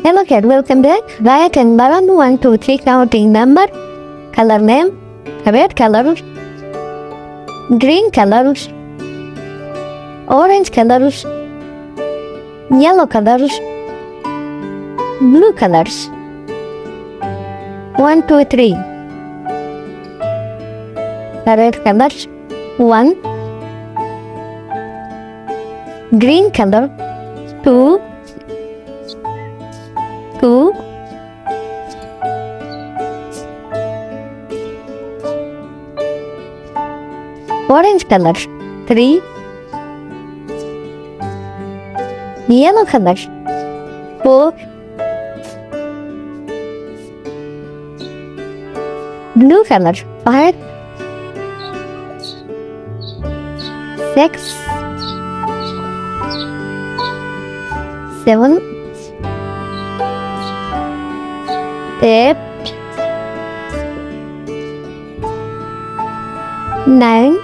Hello kid, welcome back. Right and button 1, 2, 3 counting number. Color name, red color, green color, orange color, yellow color, blue colors. 1, 2, 3. Red color, 1. Green color, 2. 2. Orange color, 3. Yellow color, 4. Blue color, 5. 6. 7. 8. 9.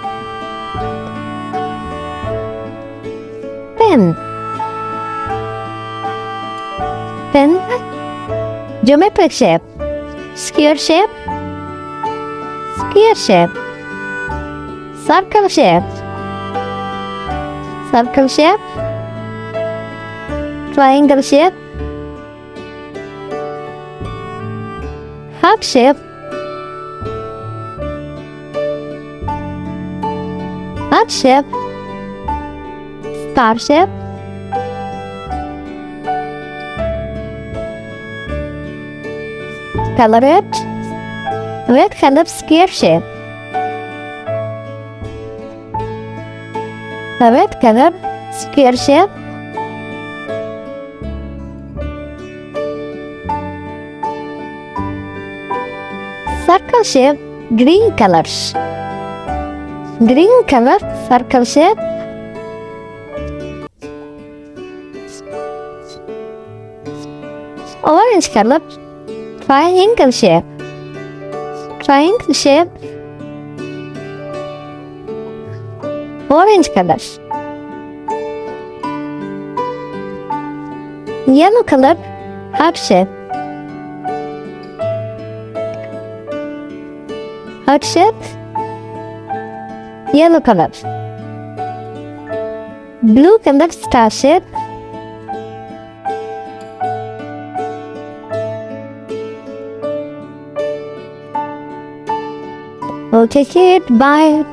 10. 10. Geometric shape, square shape, square shape, circle shape, circle shape, triangle shape, heart shape, heart shape, star shape, color red color square shape, red color square shape, circle shape, green colors, green color circle shape, orange color triangle shape, triangle shape, orange colors, yellow color heart shape, heart shape, yellow color, blue color star shape, okay kid, bye.